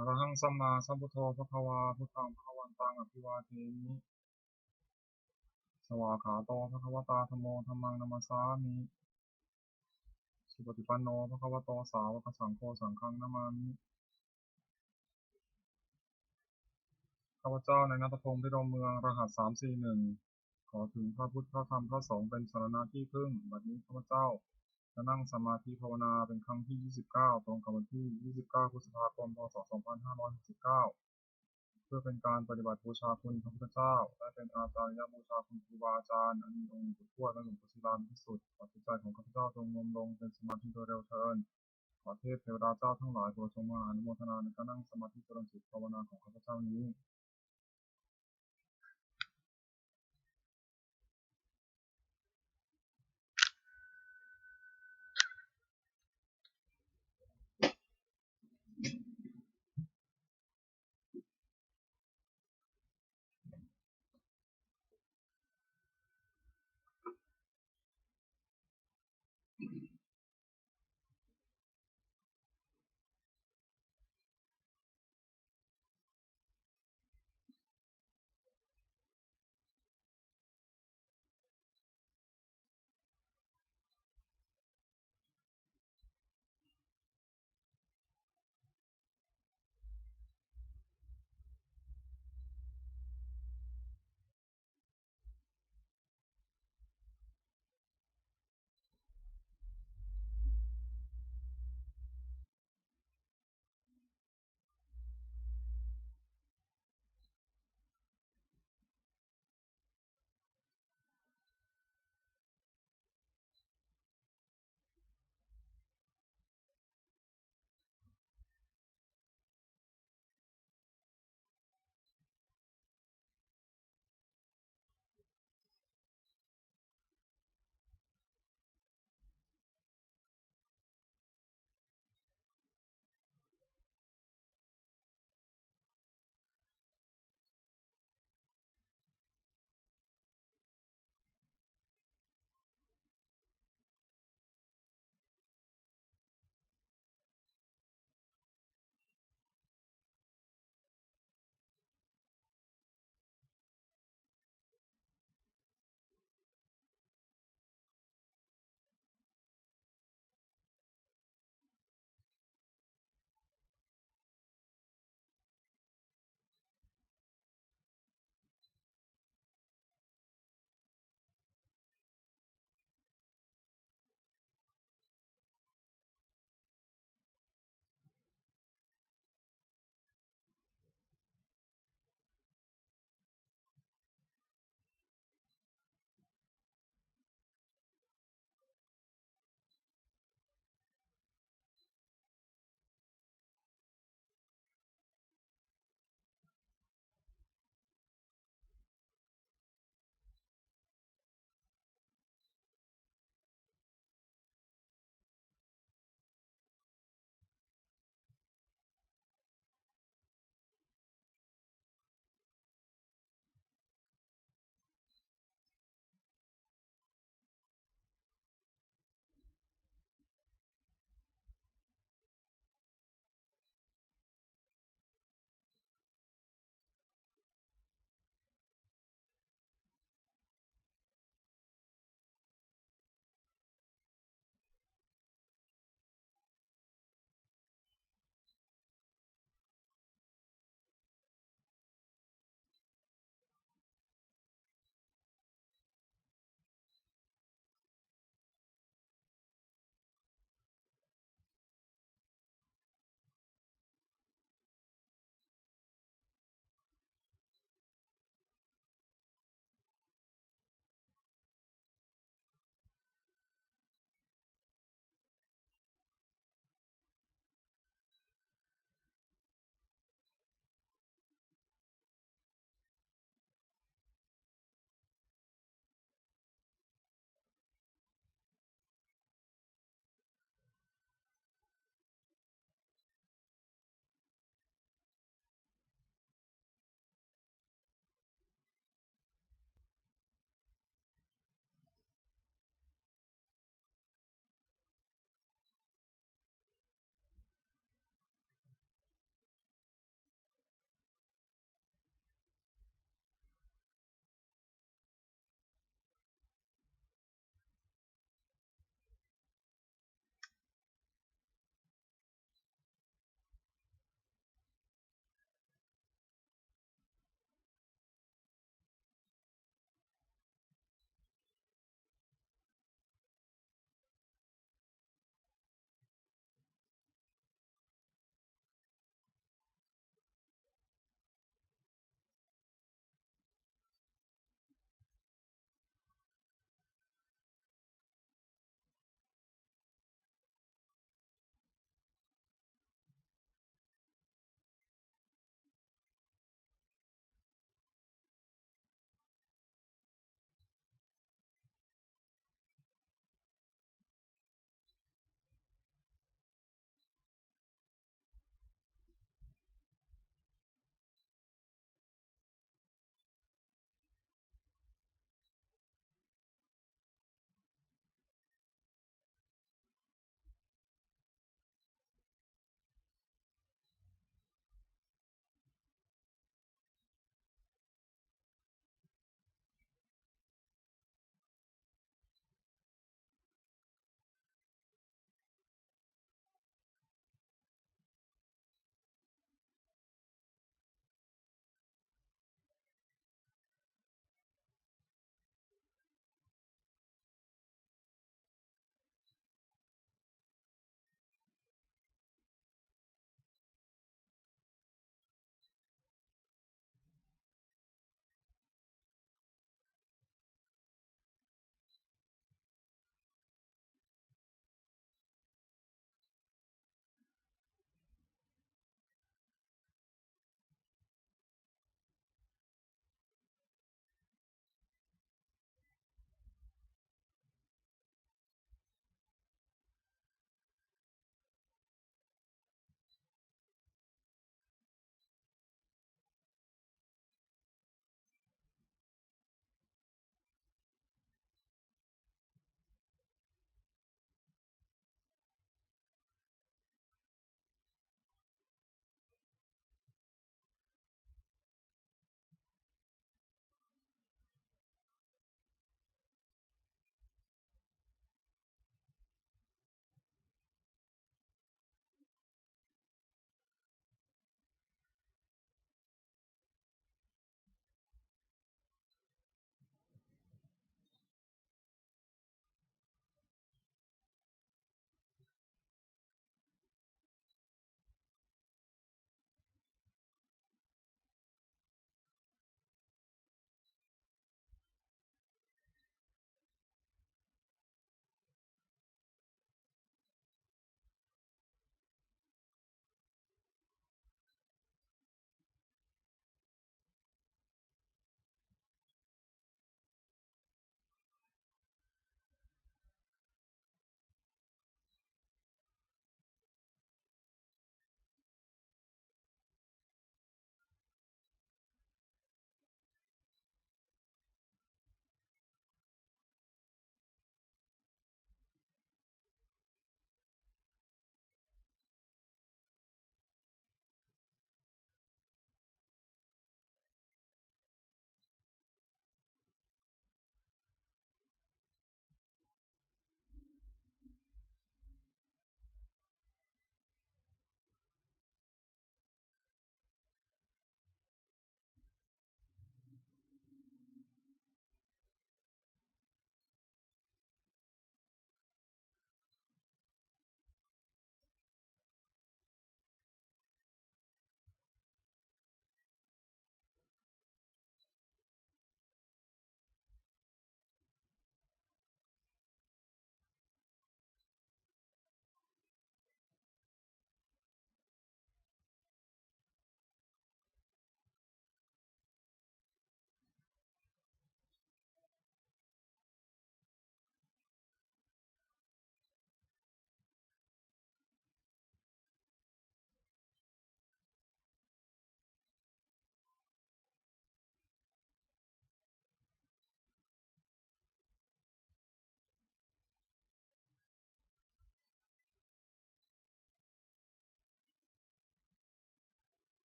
อะระหังสัมมาสัมพุทโธภควาพุทธังภควันตังอภิวาเทมิสวากขาโตภควตาธัมโมธัมมังนัมสสามิสุปฏิปันโนภควโตสาวกสังโฆสังฆังนะมามิข้าพเจ้าในณัฐพงษ์พิรมเมืองรหัส341ขอถึงพระพุทธพระธรรมพระสงฆ์เป็นสรณะที่พึ่งบัดนี้ข้าพเจ้าจะนั่งสมาธิภาวนาเป็นครั้งที่29ตรงกับวันที่29พฤษภาคมพศ2569เพื่อเป็นการปฏิบัติบูชาคุณพระพุทธเจ้าและเป็นอาจาริยบูชาคุณครูบาอาจารย์อันมีองค์ทวดและหลวงปู่ศิลาภิกษุขอจิตใจของข้าพเจ้าจงรวมลงเป็นสมาธิโดยเร็วเถิดขอเทพเทวดาเจ้าทั้งหลายโปรดทรงมาอนุโมทนาในการนั่งสมาธิเจริญจิตภาวนาของข้าพเจ้านี้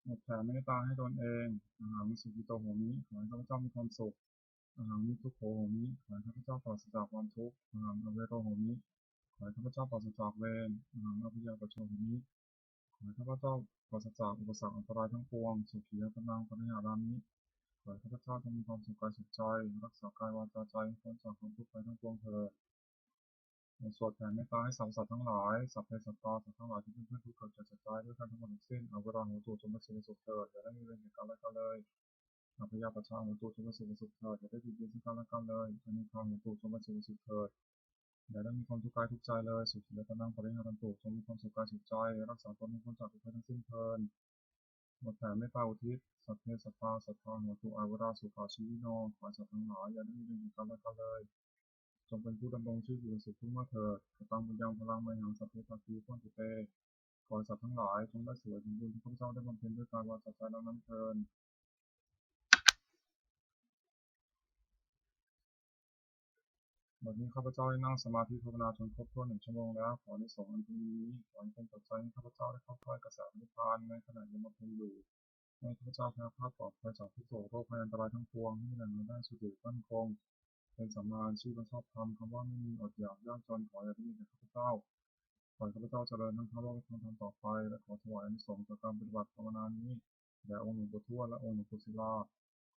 หมดแผ่เมตตาให้ตนเองอาหารสุขิโตโหมิขอให้ข้าพเจ้ามีความสุขอาหารมิทุกโขโหมิขอให้ข้าพเจ้าปราศจากความทุกข์อาหารอเวโรโหมิขอให้ข้าพเจ้าปราศจากเวรอาหารอภิยาปโชโหมิขอให้ข้าพเจ้าปราศจากอุปสรรคอันตรายทั้งปวงสุขียตนังปริหารามิขอให้ข้าพเจ้าจงมีความสุขกายสุขใจรักษากายวาจาใจให้พ้นจากความทุกข์ภัยทั้งปวงเถิดสวดแผ่เมตตาให้สรรพสัตว์ทั้งหลายสัพเพสัตตาสัตว์ทั้งหลายที่เป็นเพื่อนทุกข์เกิดเจ็บตายด้วยกันทั้งหมดทั้งสิ้นอเวราหูตูจงมาสู่สุขเถิดอย่าได้มีเวรแก่กันและกันเลยอภิยาปชาหูตูจงมาสู่สุขเถิดอย่าได้บีบเบียนซึ่งกันและกันเลยอนิจจาหูตูจงมาสู่สุขเถิดอย่าได้มีความทุกข์กายทุกข์ใจเลยสุขียตนังปริหารันตุจงมีความสุขกายสุขใจรักษาตนให้พ้นจากทุกข์ภัยทั้งสิ้นเถิดหมดแผ่เมตตาอุทิศสัพเพสัตตาสัทธาหูตุอเวราสุขาชีวิโนขอให้สัตว์ทั้งหลายอย่าได้มีเวรแก่กันและกันเลยจงเป็นผู้ดำรงชีวิตอยู่ในสุขทุกเมื่อเถิดกตังบุญยังพลังไมหังสัพเพสัตตีพ้นตุเตขอให้สัตว์ทั้งหลายจงได้สวยสมบูรณ์ที่ข้าพเจ้าได้บำเพ็ญด้วยกายวาจาใจแล้วนั้นเถิดบัดนี้ข้าพเจ้าได้นั่งสมาธิภาวนาจนครบถ้วน1 ชั่วโมงแล้วขอในสงส์อันเป็นนี้ขอให้เป็นปัจจัยให้ข้าพเจ้าได้เข้าใกล้กระแสนิพพานในขณะยังบำเพ็ญอยู่ให้ข้าพเจ้าแคล้วคลาดปลอดภัยจากทุกโศกโรคภัยอันตรายทั้งปวงให้มีแหล่งเงินได้สุขมั่นคงเป็นสัมมาอาชีพและชอบธรรมคำว่าไม่มีอดอยากยากจนขออย่าได้มีแก่ข้าพเจ้าขอให้ข้าพเจ้าเจริญทั้งพระโลกและทางธรรมต่อไปและขอถวายอานิสงส์จากการปฏิบัติภาวนานี้แด่องค์หลวงปู่ทวดและองค์หลวงปู่ศิลา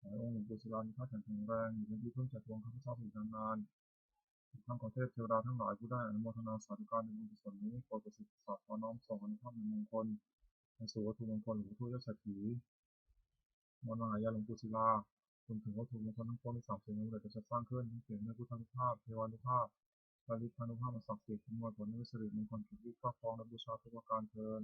ขอให้องค์หลวงปู่ศิลามีพระแข็งแรงอยู่เป็นที่พึ่งแก่ดวงข้าพเจ้าอีกนานๆทั้งขอเทพเทวดาทั้งหลายผู้ได้อนุโมทนาสาธุการในบุญกุศลนี้โปรดประสิทธิ์สัตย์ขอน้อมส่งอนุภาพในมงคลในสู่วัตถุมงคลหลวงปู่ทวดยศเศรษฐีมรณายาหลวงปู่ศิลารวมถึงวัตถุมงคลทั้งปวงที่3 สิ่งนี้เราจะสร้างขึ้นทั้งเสียงในพุทธานุภาพเทวานุภาพและฤทธานุภาพอันศักดิ์สิทธิ์ทั้งหมดผลในสิริมงคลกิจที่ครอบครองและบูชาทุกประการเทอญ